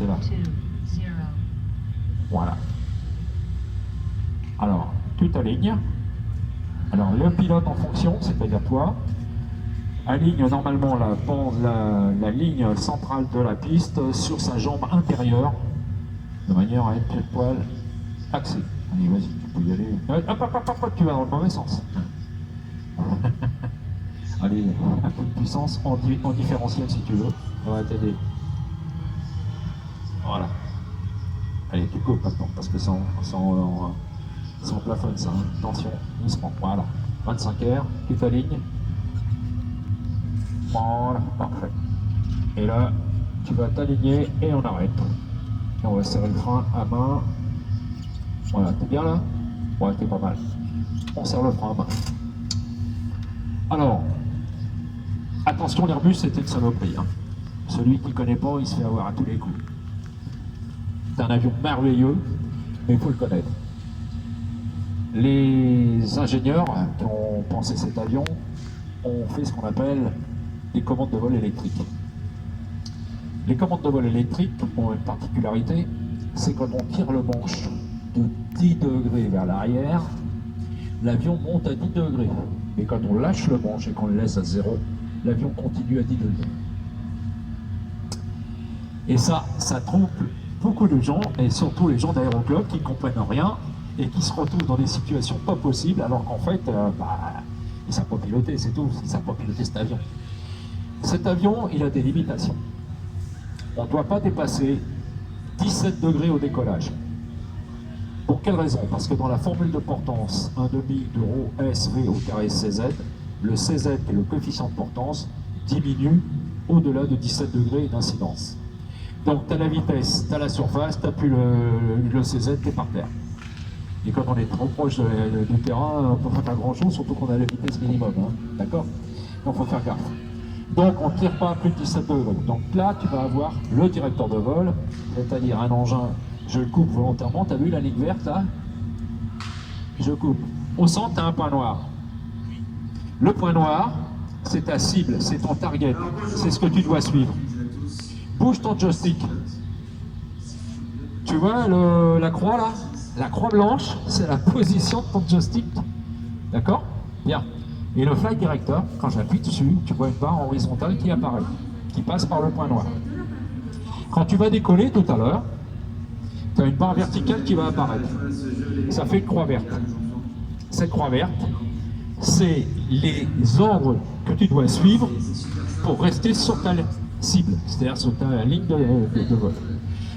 C'est là. Voilà. Alors, tu t'alignes. Alors, le pilote en fonction, c'est-à-dire toi, aligne normalement la ligne centrale de la piste sur sa jambe intérieure, de manière à être pile poil axé. Allez, vas-y, tu peux y aller. Hop, tu vas dans le mauvais sens. Allez, un coup de puissance en différentiel si tu veux. On va t'aider. Voilà. Allez, tu coupes maintenant, parce que ça en plafonne ça. Hein. Attention, il se prend. Voilà. 25 R, tu t'alignes. Voilà, parfait. Et là, tu vas t'aligner et on arrête. Et on va serrer le frein à main. Voilà, t'es bien là? Ouais, t'es pas mal. On serre le frein à main. Alors, attention, l'Airbus, c'était une saloperie. Hein. Celui qui ne connaît pas, il se fait avoir à tous les coups. C'est un avion merveilleux, mais il faut le connaître. Les ingénieurs qui ont pensé cet avion ont fait ce qu'on appelle des commandes de vol électriques. Les commandes de vol électriques ont une particularité, c'est quand on tire le manche de 10 degrés vers l'arrière, l'avion monte à 10 degrés. Et quand on lâche le manche et qu'on le laisse à 0, l'avion continue à 10 degrés. Et ça trompe beaucoup de gens, et surtout les gens d'aéroclub qui ne comprennent rien et qui se retrouvent dans des situations pas possibles, alors qu'en fait, ils ne savent pas piloter, c'est tout, ils ne savent pas piloter cet avion. Cet avion, il a des limitations. On ne doit pas dépasser 17 degrés au décollage. Pour quelle raison? Parce que dans la formule de portance 1/2 de rho SV au carré CZ, le CZ, qui est le coefficient de portance, diminue au-delà de 17 degrés d'incidence. Donc tu as la vitesse, tu as la surface, tu n'as plus le CZ, tu es par terre. Et quand on est trop proche du terrain, on ne peut pas faire grand-chose, surtout qu'on a la vitesse minimum. Hein, d'accord? Donc il faut faire gaffe. Donc on ne tire pas à plus de 17 degrés. Donc là, tu vas avoir le directeur de vol, c'est-à-dire un engin, je le coupe volontairement, tu as vu la ligne verte là? Je coupe. Au centre, tu as un point noir. Le point noir, c'est ta cible, c'est ton target, c'est ce que tu dois suivre. Bouge ton joystick. Tu vois la croix là? La croix blanche, c'est la position de ton joystick. D'accord? Bien. Et le flight director, quand j'appuie dessus, tu vois une barre horizontale qui apparaît, qui passe par le point noir. Quand tu vas décoller tout à l'heure, tu as une barre verticale qui va apparaître. Ça fait une croix verte. Cette croix verte, c'est les ordres que tu dois suivre pour rester sur ta cible, c'est-à-dire sur ta ligne de vol.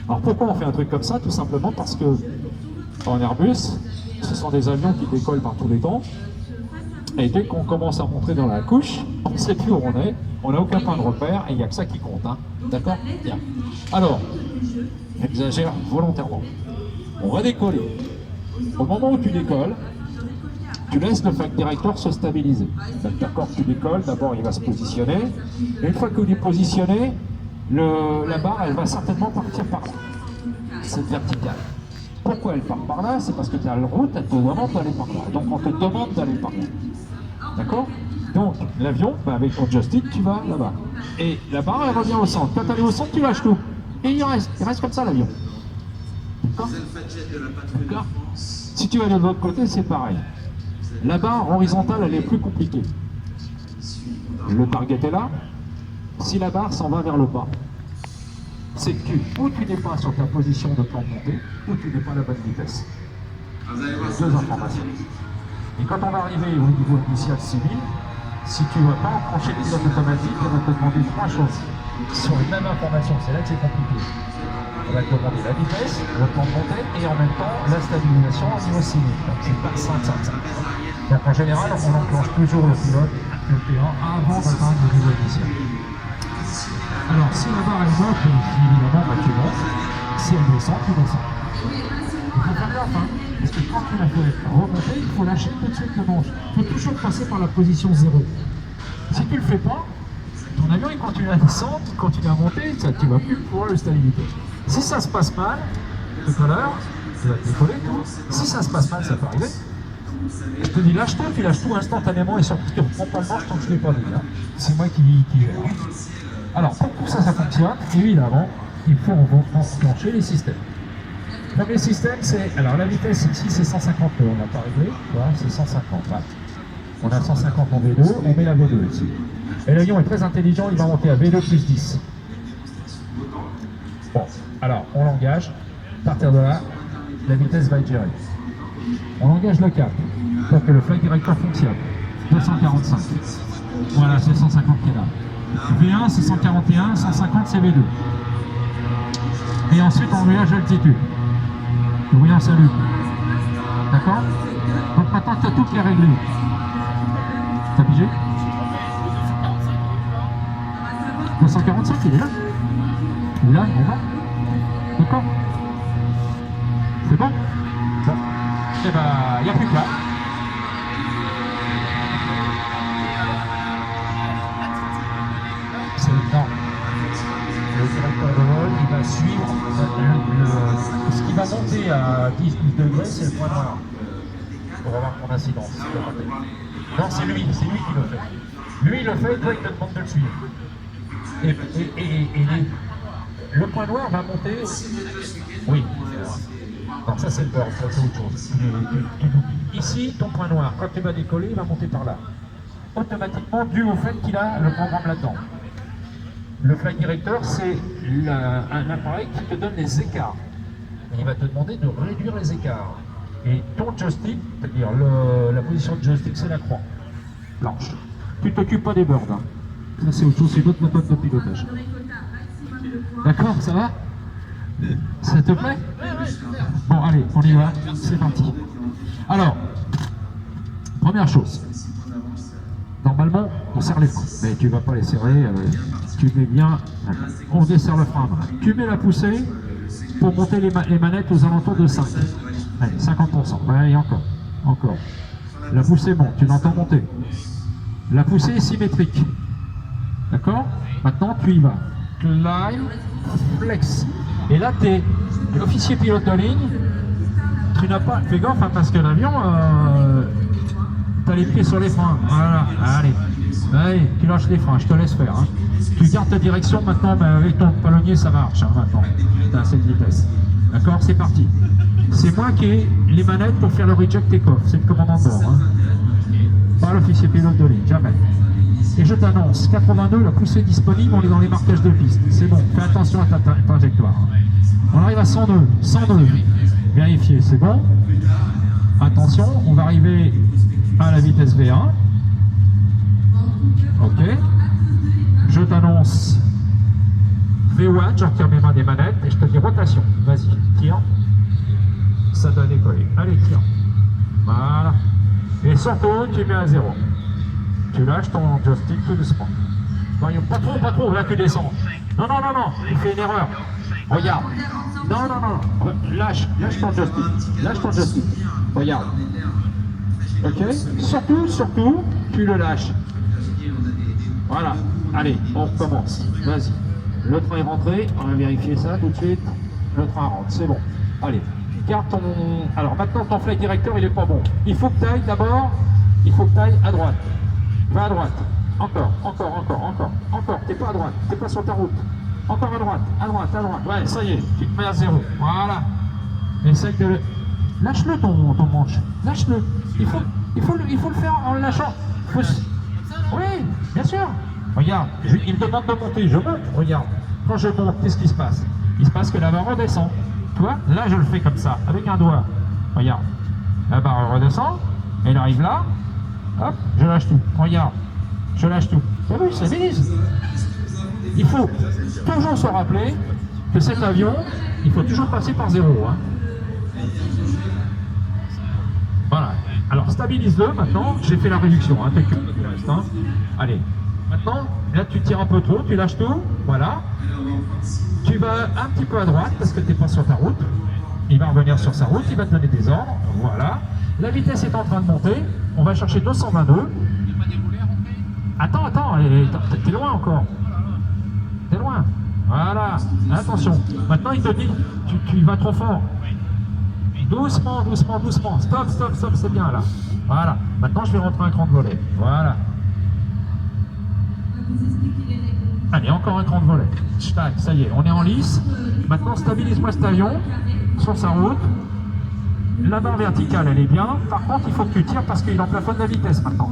Alors pourquoi on fait un truc comme ça? Tout simplement parce que en Airbus, ce sont des avions qui décollent par tous les temps, et dès qu'on commence à rentrer dans la couche, on ne sait plus où on est, on n'a aucun point de repère, et il n'y a que ça qui compte. Hein. D'accord? Bien. Alors, j'exagère volontairement. On va décoller. Au moment où tu décolles, tu laisses le flight director se stabiliser. D'accord, tu décolles, d'abord il va se positionner, et une fois qu'il est positionné, la barre elle va certainement partir par là, cette verticale. Pourquoi elle part par là? C'est parce que tu as la route, elle te demande d'aller par là, donc on te demande d'aller par là. D'accord? Donc l'avion, avec ton joystick, tu vas là-bas. Et la barre elle revient au centre. Quand elle est au centre, tu lâches tout. Et il reste comme ça l'avion. D'accord? D'accord? Si tu vas de l'autre côté, c'est pareil. La barre horizontale, elle est plus compliquée. Le target est là. Si la barre s'en va vers le bas, c'est que ou tu n'es pas sur ta position de plan de montée, ou tu n'es pas à la bonne vitesse. Deux informations. Et quand on va arriver au niveau initial civil, si tu ne vas pas enclencher le pilote automatique, on va te demander trois choses. Sur les mêmes informations, c'est là que c'est compliqué. On va te demander la vitesse, le plan de montée et en même temps la stabilisation au niveau civil. Donc c'est pas 5-5-5. Donc en général, on enclenche toujours le pilote, le P1, avant d'atteindre le niveau initial. Alors si la barre elle monte, évidemment tu montes. Si elle descend, tu descends. Il faut faire gaffe, hein, parce que quand tu la fais remonter, il faut lâcher tout de suite le manche. Il faut toujours passer par la position 0. Si tu ne le fais pas, ton avion il continue à descendre, il continue à monter, ça, tu ne vas plus pouvoir le stabiliser. Si ça se passe mal, tout à l'heure, tu vas te décoller tout. Si ça se passe mal, ça peut arriver. Je te dis lâche tout, tu lâches tout instantanément et surtout tu ne reprends pas le manche tant que je ne l'ai pas vu. Hein. C'est moi qui gère. Alors pour que ça fonctionne, évidemment, il faut enclencher les systèmes. Donc les systèmes, c'est... Alors la vitesse ici, c'est 150 nœuds, on n'a pas réglé, voilà, c'est 150. Voilà. On a 150 en V2, on met la V2 ici. Et l'avion est très intelligent, il va monter à V2 plus 10. Bon, alors on l'engage. À partir de là, la vitesse va être gérée. On engage le cap pour que le flight director fonctionne. 245. Voilà, c'est 150 qui est là. V1 c'est 141, 150 c'est V2. Et ensuite on engage l'altitude. Oui, on salue. D'accord? Donc maintenant tu as tout qui est réglé. T'as pigé? 245, il est là. Il est là, on va. D'accord? C'est bon? Bon. Eh ben, il n'y a plus que là. C'est le temps. Le directeur de vol, il va suivre ce qui va monter à 10-12 degrés, c'est le point noir. Pour avoir mon incidence. Non, c'est lui qui le fait. Lui, il le fait, toi, il te demande de le suivre. Le point noir va monter. Oui. Donc ça, c'est le beurre, ça, c'est autre chose. Ici, ton point noir, quand tu vas décoller, il va monter par là. Automatiquement, dû au fait qu'il a le programme là-dedans. Le flight director, c'est un appareil qui te donne les écarts. Et il va te demander de réduire les écarts. Et ton joystick, c'est-à-dire la position de joystick, c'est la croix blanche. Tu ne t'occupes pas des birds. Hein. Ça, c'est autre chose, c'est d'autres méthodes de pilotage. D'accord, ça va? Ça te plaît? Bon, allez, on y va, c'est parti. Alors, première chose. Normalement, on serre les freins, mais tu ne vas pas les serrer, tu mets bien, on desserre le frein. Tu mets la poussée pour monter les manettes aux alentours de 5. Allez, 50%, ouais, et encore. La poussée monte, tu l'entends monter. La poussée est symétrique. D'accord? Maintenant, tu y vas. Climb, flex. Et là, tu es officier pilote de ligne. Tu n'as pas... Fais gaffe, hein, parce que l'avion, tu as les pieds sur les freins. Voilà, allez, tu lâches les freins, je te laisse faire. Hein. Tu gardes ta direction maintenant, mais avec ton palonnier, ça marche hein, maintenant. Tu as assez de vitesse. D'accord? C'est parti. C'est moi qui ai les manettes pour faire le reject take-off. C'est le commandant de bord. Hein. Pas l'officier pilote de ligne, jamais. Et je t'annonce, 82, la poussée disponible, on est dans les marquages de piste. C'est bon, fais attention à ta trajectoire. On arrive à 100 nœuds, 100 nœuds. Vérifiez, c'est bon. Attention, on va arriver à la vitesse V1. Ok. Je t'annonce V1, je retire mes mains des manettes et je te dis rotation. Vas-y, tire. Ça doit décoller. Allez, tire. Voilà. Et surtout, tu mets à 0. Tu lâches ton joystick tout doucement. Non, pas trop, là tu descends. Non, il fait une erreur. Regarde. Non. Lâche ton joystick. Regarde. Ok. Surtout, tu le lâches. Voilà. Allez, on recommence. Vas-y. Le train est rentré. On va vérifier ça tout de suite. Le train rentre. C'est bon. Allez. Garde ton... Alors maintenant, ton flight director, il est pas bon. Il faut que tu ailles d'abord. À droite. Va à droite. Encore. T'es pas à droite. T'es pas sur ta route. Encore à droite. Ouais, ça y est. Tu te mets à 0. Voilà. Essaye de le... Lâche-le ton manche. Lâche-le. Il faut le faire en le lâchant. Oui, bien sûr. Regarde, il me demande de monter. Je monte. Regarde. Quand je monte, qu'est-ce qui se passe? Il se passe que la barre redescend. Toi, là, je le fais comme ça, avec un doigt. Regarde. La barre redescend. Elle arrive là. Hop, je lâche tout. Regarde, je lâche tout. T'as vu, ça stabilise. Il faut toujours se rappeler que cet avion, il faut toujours passer par 0. Hein. Voilà. Alors, stabilise-le maintenant. J'ai fait la réduction. Hein. Hein. Allez. Maintenant, là, tu tires un peu trop, tu lâches tout. Voilà. Tu vas un petit peu à droite parce que tu n'es pas sur ta route. Il va revenir sur sa route, il va te donner des ordres. Voilà. La vitesse est en train de monter. On va chercher 222. Attends, t'es loin encore. T'es loin. Voilà. Attention. Maintenant, il te dit, tu vas trop fort. Doucement. Stop, c'est bien là. Voilà. Maintenant, je vais rentrer un cran de volet. Voilà. Allez, encore un cran de volet. Tac, ça y est, on est en lice. Maintenant, stabilise-moi cet avion sur sa route. La barre verticale, elle est bien. Par contre, il faut que tu tires parce qu'il en plafonne la vitesse maintenant.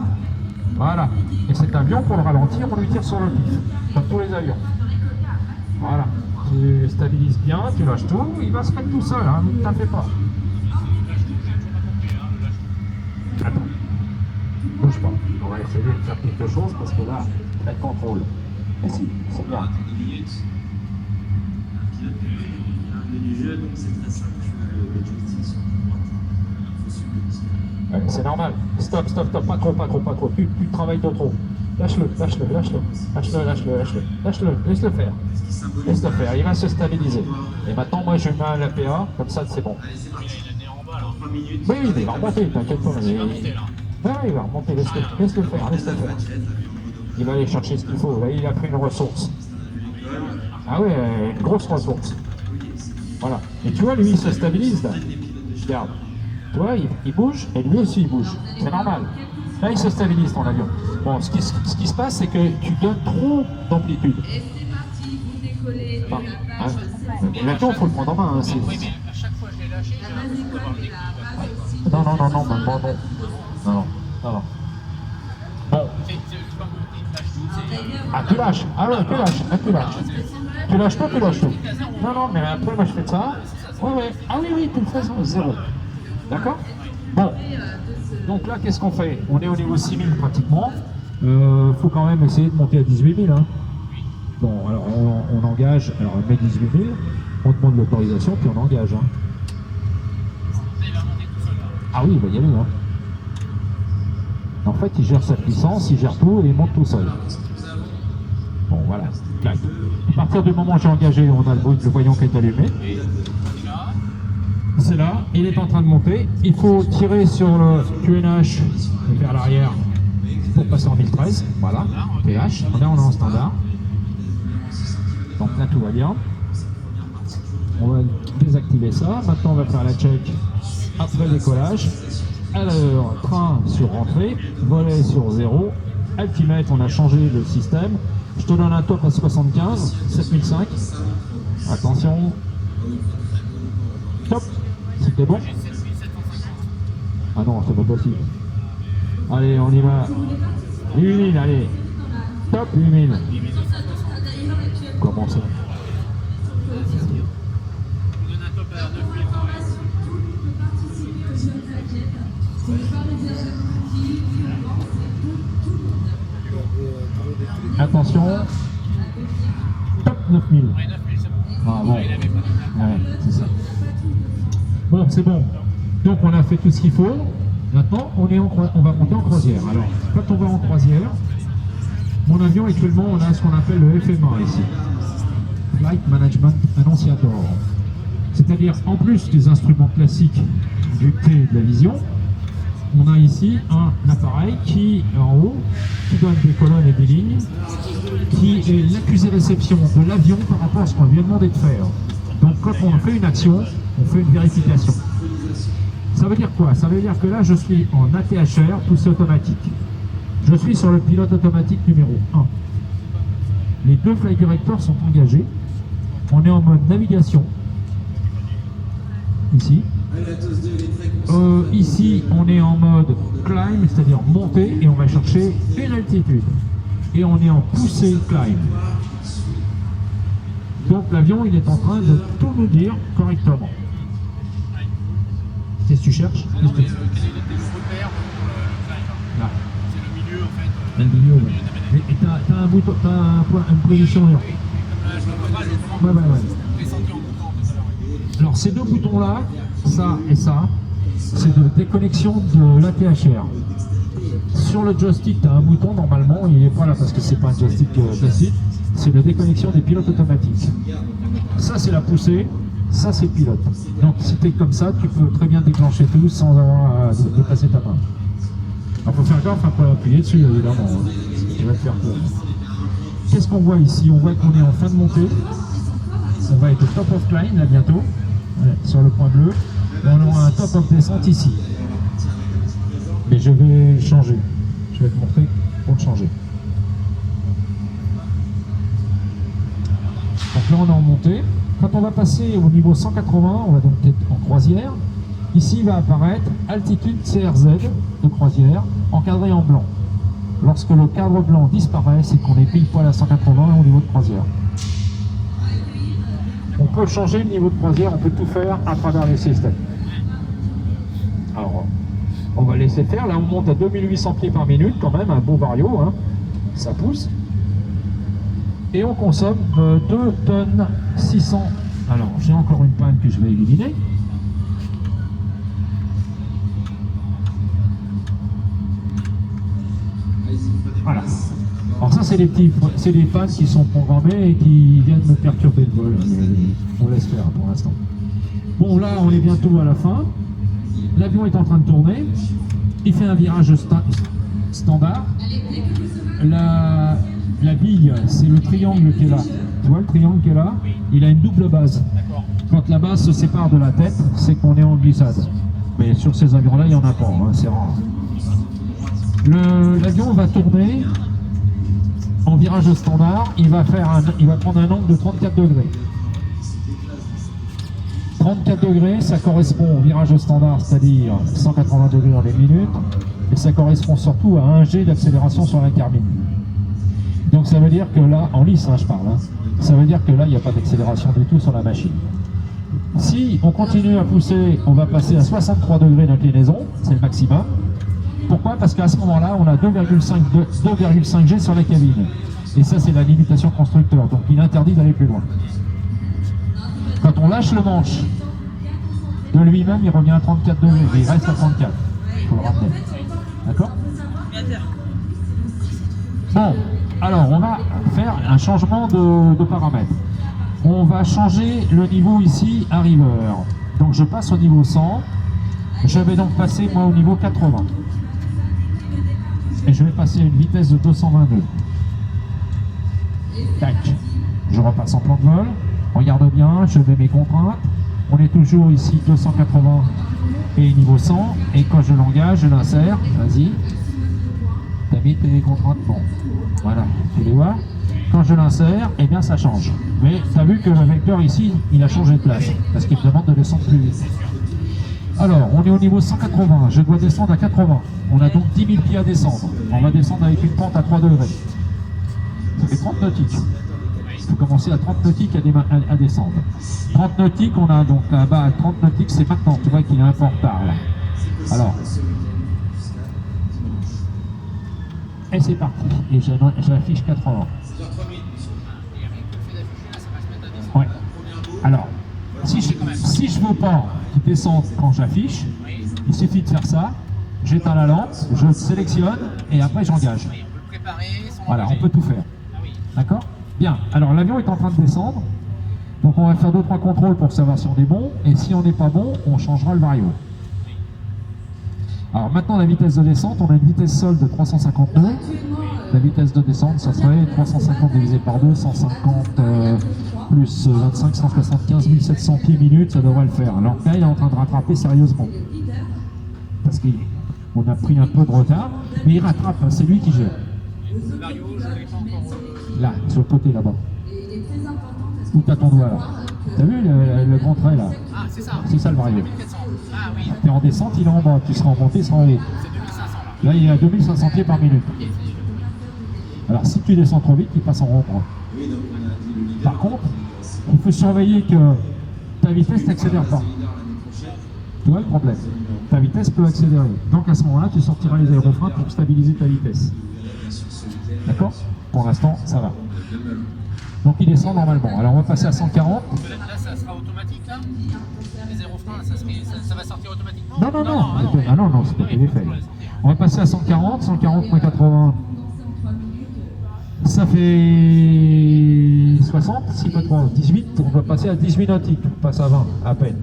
Voilà. Et cet avion, pour le ralentir, on lui tire sur le pif. Comme tous les avions. Voilà. Tu stabilises bien, tu lâches tout. Il va se mettre tout seul, hein. Ne t'en fais pas. Attends. Bouge pas. On va essayer de faire quelque chose parce que là, elle contrôle. Mais si, c'est bien. Du jeu, donc c'est très simple, le joystick sur ouais, c'est normal. Stop, stop, stop, pas trop, pas trop, pas trop. Tu travailles de trop. Lâche-le, lâche-le, lâche-le, lâche-le, lâche-le, lâche-le, lâche-le, laisse-le faire. Laisse-le faire, il va se stabiliser. Et maintenant, moi, je mets un l'APA, comme ça, c'est bon. Oui, oui, il va remonter, t'inquiète pas. Oui, il va remonter, laisse-le faire, laisse-le faire. Il va aller chercher ce qu'il faut. Là, il a pris une ressource. Ah ouais, une grosse ressource. Voilà. Et tu vois, lui, il se stabilise là. Regarde. Tu vois, il bouge, et lui aussi, il bouge. C'est normal. Là, il se stabilise, ton avion. Bon, ce qui se passe, c'est que tu donnes trop d'amplitude. Et c'est parti, vous décollez de la page. Mais l'avion, il faut le prendre en main. Hein, Oui, mais à chaque fois que je l'ai lâché, j'ai l'impression d'avoir le déclic. non, non, non, non, non, non, non, non, non. Bon. Ah, tu lâches. Ah ouais, tu lâches. Ah, tu lâches. Tu lâches pas, tu lâches tout. Non, non, mais après, moi, je fais ça. Ouais, ouais. Ah oui, oui, tu le fais, zéro. D'accord? Bon. Donc là, qu'est-ce qu'on fait? On est au niveau 6000 pratiquement. Faut quand même essayer de monter à 18 000. Hein. Bon, alors on engage. Alors on met 18 000. On demande l'autorisation, puis on engage. Hein. Ah oui, il va y aller. Hein. En fait, il gère sa puissance, il gère tout et il monte tout seul. Bon, voilà. Clac. À partir du moment où j'ai engagé, on a le voyant qui est allumé. C'est là, il est en train de monter. Il faut tirer sur le QNH vers l'arrière pour passer en 1013. Voilà, PH. Là, on est en standard. Donc là, tout va bien. On va désactiver ça. Maintenant, on va faire la check après le décollage. Alors, train sur rentrée, volet sur 0. Altimètre, on a changé le système. Je te donne un top à 75, 7005. Attention. Top. C'était bon? Ah non, c'est pas possible. Allez, on y va. 8000, allez. Top, 8000. Comment ça? Attention. Top 9000. Ah bon. Ouais, c'est ça. Bon, c'est bon. Donc on a fait tout ce qu'il faut. Maintenant, on va monter en croisière. Alors, quand on va en croisière, mon avion actuellement, on a ce qu'on appelle le FMA ici. Flight Management Annunciator. C'est-à-dire, en plus des instruments classiques du T de la vision, on a ici un appareil qui, en haut, qui donne des colonnes et des lignes, qui est l'accusé-réception de l'avion par rapport à ce qu'on lui a demandé de faire. Donc quand on fait une action, on fait une vérification. Ça veut dire quoi? Ça veut dire que là, je suis en ATHR, poussée automatique. Je suis sur le pilote automatique numéro 1. Les deux flight directors sont engagés. On est en mode navigation. Ici. Ici, on est en mode climb, c'est-à-dire monter, et on va chercher une altitude. Et on est en poussée climb. Donc l'avion, il est en train de tout nous dire correctement. Qu'est-ce que tu cherches? Quel est le repère pour le climb? Là. C'est le milieu en fait. Le milieu, ouais. Et t'as un bouton, t'as un point, une position là. Je le vois pas, justement. Ouais. Je l'ai senti en bouton tout à l'heure. Alors ces deux boutons-là, ça et ça, c'est de déconnexion de l'ATHR. Sur le joystick, tu as un bouton, normalement, il n'est pas là parce que c'est pas un joystick classique, c'est la déconnexion des pilotes automatiques. Ça, c'est la poussée, ça, c'est le pilote. Donc, si tu es comme ça, tu peux très bien déclencher tout sans avoir à dépasser ta main. Alors, il faut faire gaffe, pour appuyer dessus, évidemment. Il va te faire peur. Qu'est-ce qu'on voit ici? On voit qu'on est en fin de montée. On va être au top of climb, là, bientôt, ouais, sur le point bleu. Et on aura un top of descente ici. Mais je vais changer. Je vais te montrer pour le changer. là on est en montée. Quand on va passer au niveau 180, on va donc être en croisière. Ici va apparaître altitude CRZ de croisière, encadré en blanc. Lorsque le cadre blanc disparaît, c'est qu'on est pile poil à 180 au niveau de croisière. On peut changer le niveau de croisière, on peut tout faire à travers les systèmes. Alors, on va laisser faire. Là, on monte à 2800 pieds par minute, quand même, un beau vario, hein. Ça pousse. Et on consomme 2 tonnes 600. Alors, j'ai encore une panne que je vais éliminer. Voilà. Alors ça, c'est des pannes qui sont programmées et qui viennent me perturber le vol. On laisse faire pour l'instant. Bon, là, on est bientôt à la fin. L'avion est en train de tourner. Il fait un virage standard. La bille, c'est le triangle qui est là. Tu vois le triangle qui est là? Il a une double base. Quand la base se sépare de la tête, c'est qu'on est en glissade. Mais sur ces avions-là, il n'y en a pas, hein, c'est rare. L'avion va tourner en virage standard. Il va prendre un angle de 34 degrés. 34 degrés, ça correspond au virage standard, c'est-à-dire 180 degrés dans les minutes. Et ça correspond surtout à 1 G d'accélération sur la carbine. Donc ça veut dire que là, en lice, hein, je parle, hein, ça veut dire que là, il n'y a pas d'accélération du tout sur la machine. Si on continue à pousser, on va passer à 63 degrés d'inclinaison, c'est le maximum. Pourquoi? Parce qu'à ce moment-là, on a 2,5 G sur la cabine. Et ça, c'est la limitation constructeur, donc il interdit d'aller plus loin. Quand on lâche le manche de lui-même, il revient à 34 degrés, il reste à 34. Il faut le ramener. D'accord? Bon, alors on va faire un changement de paramètres. On va changer le niveau ici à river. Donc je passe au niveau 100. Je vais donc passer moi au niveau 80. Et je vais passer à une vitesse de 222. Tac. Je repasse en plan de vol. Regarde bien, je mets mes contraintes. On est toujours ici 280 et niveau 100. Et quand je l'engage, je l'insère. Vas-y. T'as mis tes contraintes? Bon. Voilà, tu les vois. Quand je l'insère, eh bien ça change. Mais tu as vu que le vecteur ici, il a changé de place. Parce qu'il me demande de descendre plus vite. Alors, on est au niveau 180. Je dois descendre à 80. On a donc 10 000 pieds à descendre. On va descendre avec une pente à 3 degrés. Ça fait 30 nautiques. Il faut commencer à 30 nautiques à descendre. 30 nautiques, on a donc là-bas à 30 nautiques, c'est maintenant. Tu vois qu'il est un peu en retard là. Alors. Et c'est parti. Et j'affiche 80. Ouais. Alors, si je veux pas qu'il descende quand j'affiche, il suffit de faire ça. J'éteins la lampe, je sélectionne et après j'engage. Voilà, on peut tout faire. D'accord? Bien. Alors l'avion est en train de descendre. Donc on va faire 2-3 contrôles pour savoir si on est bon. Et si on n'est pas bon, on changera le vario. Alors maintenant la vitesse de descente, on a une vitesse sol de 350 nœuds. La vitesse de descente, ça serait 350 divisé par 2, 150 plus 25, 175, 1700 pieds minutes, ça devrait le faire. Alors là, il est en train de rattraper sérieusement. Parce qu'on a pris un peu de retard, mais il rattrape, hein, c'est lui qui gère. Là, sur le côté là-bas. Où t'as ton doigt là? T'as vu le grand trait là? Ah, c'est ça. C'est ça le vario. 1400. Ah oui. T'es en descente, il est en bas. Tu seras en montée, il sera en haut. C'est 2500 Là, là. il est à 2500 pieds par minute. Alors, si tu descends trop vite, il passe en rond droit. Par contre, il faut surveiller que ta vitesse n'accélère pas. Tu vois le problème? Ta vitesse peut accélérer. Donc, à ce moment-là, tu sortiras les aérofreins pour stabiliser ta vitesse. D'accord? Pour l'instant, ça va. Donc, il descend normalement. Alors, on va passer à 140. Là, ça sera automatique là? Les aérofreins, ça va sortir automatiquement? Non. Ah non, c'était l'effet. On va passer à 140, 140 moins 80. Ça fait 60, 6 pas 3, 18, on va passer à 18 nautiques, on passe à 20 à peine.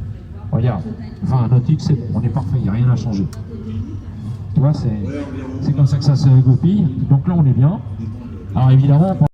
Regarde, 20 nautiques, c'est bon, on est parfait, il n'y a rien à changer. Tu vois, c'est comme ça que ça se goupille. Donc là, on est bien. Alors évidemment,